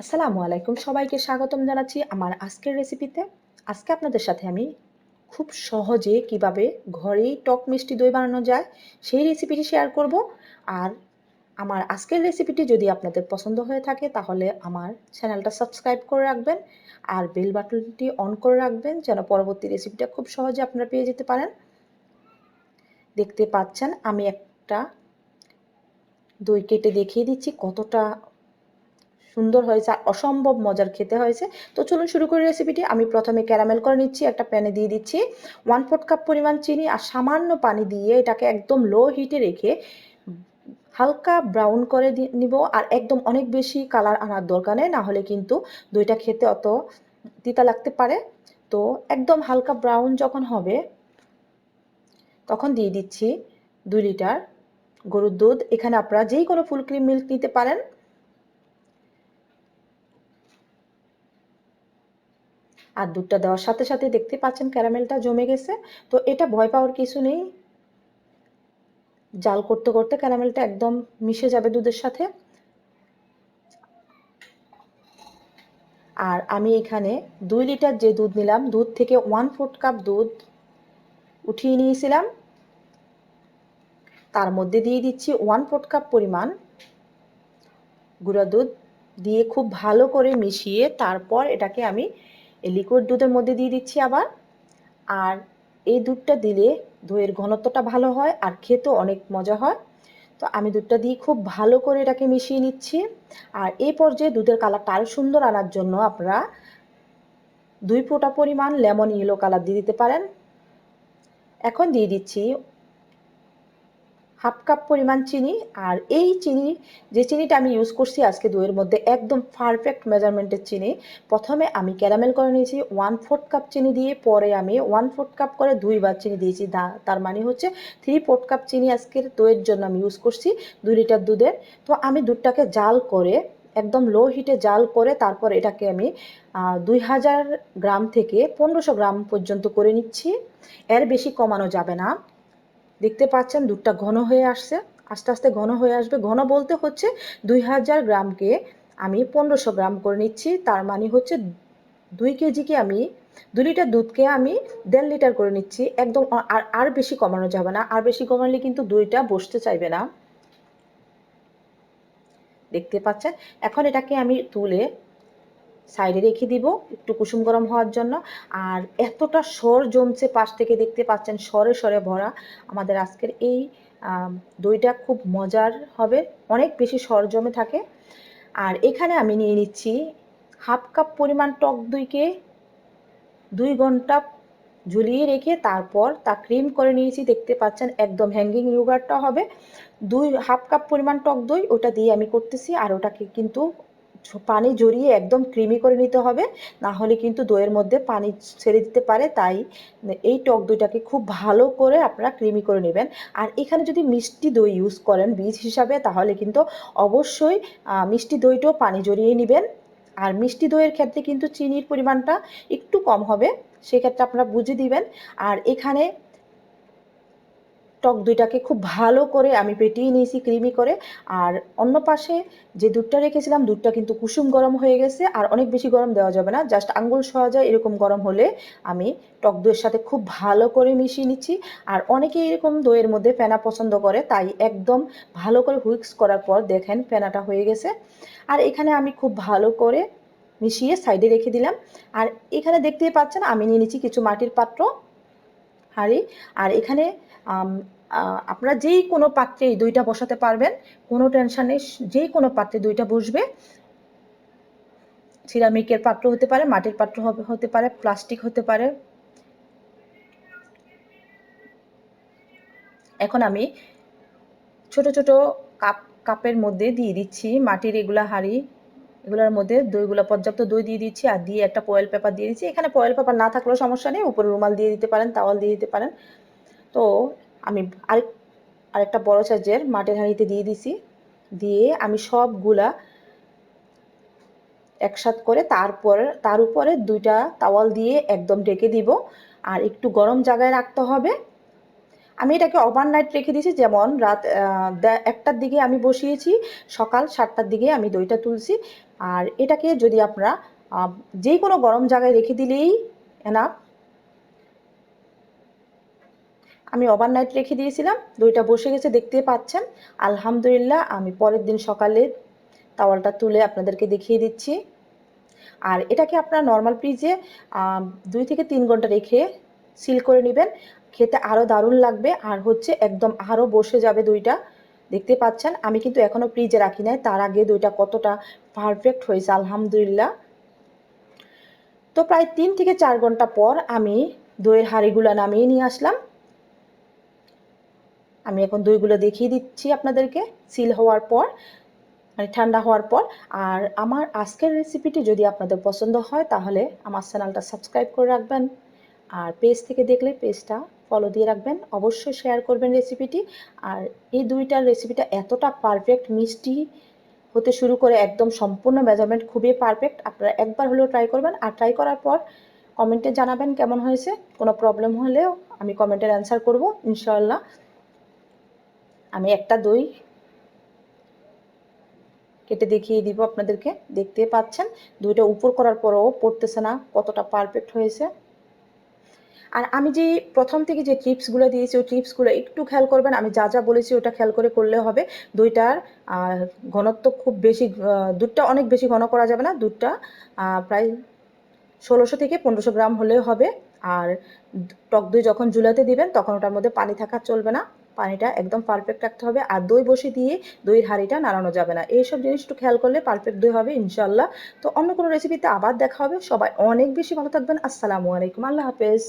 আসসালামু আলাইকুম, সবাইকে স্বাগতম জানাচ্ছি আমার আজকের রেসিপিতে। আজকে আপনাদের সাথে আমি খুব সহজে কিভাবে ঘরেই টক মিষ্টি দই বানানো যায় সেই রেসিপিটি শেয়ার করব। আর আমার আজকের রেসিপিটি যদি আপনাদের পছন্দ হয়ে থাকে তাহলে আমার চ্যানেলটা সাবস্ক্রাইব করে রাখবেন আর বেল বাটনটি অন করে রাখবেন যেন পরবর্তী রেসিপিটা খুব সহজে আপনারা পেয়ে যেতে পারেন। দেখতে পাচ্ছেন আমি একটা দই কেটে দেখিয়ে দিচ্ছি কতটা সুন্দর হয়েছে আর অসম্ভব মজার খেতে হয়েছে। তো চলুন শুরু করি রেসিপিটি। আমি প্রথমে ক্যারামেল করে নিচ্ছি। একটা প্যানে দিয়ে দিচ্ছি 1/4 কাপ পরিমাণ চিনি আর সামান্য পানি দিয়ে এটাকে একদম লো হিটে রেখে হালকা ব্রাউন করে নিব। আর একদম অনেক বেশি কালার আনার দরকার নেই, না হলে কিন্তু দইটা খেতে অত তিতা লাগতে পারে। তো একদম হালকা ব্রাউন যখন হবে তখন দিয়ে দিচ্ছি 2 লিটার গরুর দুধ। এখানে আপনারা যেই কোনো ফুল ক্রিম মিল্ক নিতে পারেন। আর দুধটা দেওয়ার সাথে সাথে দেখতে পাচ্ছেন ক্যারামেলটা জমে গেছে। তো এটা ভয় পাওয়ার কিছু নেই, জাল করতে করতে ক্যারামেলটা একদম মিশে যাবে দুধের সাথে। আর আমি এখানে 2 লিটার যে দুধ নিলাম, দুধ থেকে 1/4 কাপ দুধ উঠিয়ে নিয়েছিলাম। তার মধ্যে দিয়ে দিচ্ছি 1/4 কাপ পরিমাণ গুঁড়া দুধ দিয়ে খুব ভালো করে মিশিয়ে তারপর এটাকে আমি লিকুইড দুধের মধ্যে দিয়ে দিচ্ছি আবার। আর এই দুধটা দিলে দইয়ের ঘনত্বটা ভালো হয় আর খেতেও অনেক মজা হয়। তো আমি দুধটা দিয়ে খুব ভালো করে এটাকে মিশিয়ে নিচ্ছি। আর এই পর্যায়ে দুধের কালারটা আরও সুন্দর আনার জন্য আপনারা 2 ফোঁটা পরিমাণ লেমন ইয়েলো কালার দিয়ে দিতে পারেন। এখন দিয়ে দিচ্ছি 1/2 কাপ পরিমাণ চিনি। আর এই চিনি, যে চিনিটা আমি ইউজ করছি আজকে দইয়ের মধ্যে, একদম পারফেক্ট মেজারমেন্টের চিনি। প্রথমে আমি ক্যারামেল করে নিয়েছি 1/4 কাপ চিনি দিয়ে, পরে আমি 1/4 কাপ করে 2বার চিনি দিয়েছি। তার মানে হচ্ছে 3/4 কাপ চিনি আজকের দইয়ের জন্য আমি ইউজ করছি 2 লিটার দুধের। তো আমি দুধটাকে জাল করে একদম লো হিটে জাল করে তারপর এটাকে আমি 2000 গ্রাম থেকে 1500 গ্রাম পর্যন্ত করে নিচ্ছি। এর বেশি কমানো যাবে না। দেখতে পাচ্ছেন দুধটা ঘন হয়ে আসছে, আস্তে আস্তে ঘন হয়ে আসবে। ঘন বলতে হচ্ছে 2000 গ্রামকে আমি 1500 গ্রাম করে নিচ্ছি। তার মানে হচ্ছে 2 কেজিকে আমি 2 লিটার দুধকে আমি 1.5 লিটার করে নিচ্ছি। একদম আর বেশি কমানো যাবে না, আর বেশি কমালে কিন্তু দইটা বসতে চাইবে না। দেখতে পাচ্ছেন। এখন এটাকে আমি তুলে সাইডে রেখে দিব একটু কুসুম গরম হওয়ার জন্য। আর এতটা সর জমছে পাশ থেকে, দেখতে পাচ্ছেন সরে সরে ভরা আমাদের আজকের এই দইটা খুব মজার হবে, অনেক বেশি সর জমে থাকে। আর এখানে আমি নিয়ে নিচ্ছি 1/2 কাপ পরিমাণ টক দইকে 2 ঘন্টা ঝুলিয়ে রেখে তারপর তা ক্রিম করে নিয়েছি। দেখতে পাচ্ছেন একদম হ্যাঙ্গিং ইয়োগার্টটা হবে। 1/2 কাপ পরিমাণ টক দই ওটা দিয়ে আমি করতেছি। আর ওটাকে কিন্তু পানি জড়িয়ে একদম ক্রিমি করে নিতে হবে, না হলে কিন্তু দইয়ের মধ্যে পানি ছেড়ে দিতে পারে। তাই এই টক দইটাকে খুব ভালো করে আপনারা ক্রিমি করে নেবেন। আর এখানে যদি মিষ্টি দই ইউজ করেন বীজ হিসাবে, তাহলে কিন্তু অবশ্যই মিষ্টি দইটাও পানি জড়িয়ে নেবেন। আর মিষ্টি দইয়ের ক্ষেত্রে কিন্তু চিনির পরিমাণটা একটু কম হবে, সেক্ষেত্রে আপনারা বুঝে দিবেন। আর এখানে টক দইটাকে খুব ভালো করে আমি ফেটিয়ে নিয়েছি ক্রিমি করে। আর অন্য পাশে যে দুধটা রেখেছিলাম, দুধটা কিন্তু কুসুম গরম হয়ে গেছে। আর অনেক বেশি গরম দেওয়া যাবে না, জাস্ট আঙ্গুল ছোঁয়া যায় এরকম গরম হলে আমি টক দইয়ের সাথে খুব ভালো করে মিশিয়ে নিচ্ছি। আর অনেকে এরকম দইয়ের মধ্যে ফেনা পছন্দ করে, তাই একদম ভালো করে হুইক্স করার পর দেখেন ফেনাটা হয়ে গেছে। আর এখানে আমি খুব ভালো করে মিশিয়ে সাইডে রেখে দিলাম। আর এখানে দেখতেই পাচ্ছেন আমি নিয়ে নিচ্ছি কিছু মাটির পাত্র, হাঁড়ি। আর এখানে আপনারা যেই কোনো পাত্রে এই দইটা বসাতে পারবেন, কোনো টেনশন নেই। যেই কোনো পাত্রে দইটা বসবে, সিরামিকের পাত্র হতে পারে, মাটির পাত্র হতে পারে, প্লাস্টিক হতে পারে। এখন আমি ছোট ছোট কাপের মধ্যে দিয়ে দিচ্ছি মাটির এগুলা হাঁড়ি, এগুলোর মধ্যে দইগুলো পর্যাপ্ত দই দিয়ে দিচ্ছি। আর দিয়ে একটা ফয়েল পেপার দিয়ে দিচ্ছি। এখানে ফয়েল পেপার না থাকলেও সমস্যা নেই, উপরে রুমাল দিয়ে দিতে পারেন, তাওয়াল দিয়ে দিতে পারেন। তো আমি আরেকটা বড় সাইজের মাটির হাঁড়িতে দিয়ে দিছি। দিয়ে আমি সবগুলা একসাথে করে তার উপরে 2টা তাওয়াল দিয়ে একদম ঢেকে দিব। আর একটু গরম জায়গায় রাখতে হবে। আমি এটাকে ওভারনাইট রেখে দিয়েছি, যেমন রাত 1টার দিকে আমি বসিয়েছি, সকাল 7টার দিকে আমি দইটা তুলছি। আর এটাকে যদি আপনারা যে কোনো গরম জায়গায় রেখে দিলেই এনাফ। আমি ওভারনাইট রেখে দিয়েছিলাম, দইটা বসে গেছে দেখতে পাচ্ছেন। আলহামদুলিল্লাহ, আমি পরের দিন সকালে তাওয়ালটা তুলে আপনাদেরকে দেখিয়ে দিচ্ছি। আর এটাকে আপনার নর্মাল ফ্রিজে 2 থেকে 3 ঘন্টা রেখে সিল করে নেবেন, খেতে আরও দারুণ লাগবে। আর হচ্ছে একদম আরও বসে যাবে দইটা, দেখতে পাচ্ছেন। আমি কিন্তু এখনও ফ্রিজে রাখি নাই, তার আগে দইটা কতটা পারফেক্ট হয়েছে আলহামদুলিল্লাহ। তো প্রায় 3 থেকে 4 ঘন্টা পর আমি দইয়ের হাঁড়িগুলো নামিয়ে নিয়ে আসলাম। আমি এখন দইগুলো দেখিয়ে দিচ্ছি আপনাদেরকে সিল হওয়ার পর, মানে ঠান্ডা হওয়ার পর। আর আমার আজকের রেসিপিটি যদি আপনাদের পছন্দ হয় তাহলে আমার চ্যানেলটা সাবস্ক্রাইব করে রাখবেন, আর পেজ থেকে দেখলে পেজটা ফলো দিয়ে রাখবেন, অবশ্যই শেয়ার করবেন রেসিপিটি। আর এই দুইটার রেসিপিটা এতটা পারফেক্ট, মিষ্টি হতে শুরু করে একদম সম্পূর্ণ মেজারমেন্ট খুবই পারফেক্ট। আপনারা একবার হলেও ট্রাই করবেন, আর ট্রাই করার পর কমেন্টে জানাবেন কেমন হয়েছে। কোনো প্রবলেম হলেও আমি কমেন্টের অ্যান্সার করব ইনশাআল্লাহ। আমি একটা দই কেটে দেখিয়ে দিব আপনাদেরকে, দেখতে পাচ্ছেন দুইটা উপর করার পরেও পড়তেছে না, কতটা পারফেক্ট হয়েছে। আর আমি যে প্রথম থেকে যে টিপসগুলো দিয়েছি ওই টিপসগুলো একটু খেয়াল করবেন, আমি যা যা বলেছি ওটা খেয়াল করে করলে হবে। দুইটার ঘনত্ব খুব বেশি, দুধটা অনেক বেশি ঘন করা যাবে না, দুধটা প্রায় 1600 থেকে 1500 গ্রাম হলেও হবে। আর টক দই যখন চুলাতে দিবেন তখন ওটার মধ্যে পানি থাকা চলবে না, পানিটা একদম পারফেক্ট রাখতে হবে। আর দই বসে দিয়ে দইয়ের হাঁড়িটা নাড়ানো যাবে না, এইসব জিনিস একটু খেয়াল করলে পারফেক্ট দই হবে ইনশাল্লাহ। তো অন্য কোনো রেসিপিতে আবার দেখা হবে। সবাই অনেক বেশি ভালো থাকবেন। আসসালামু আলাইকুম, আল্লাহ হাফেজ।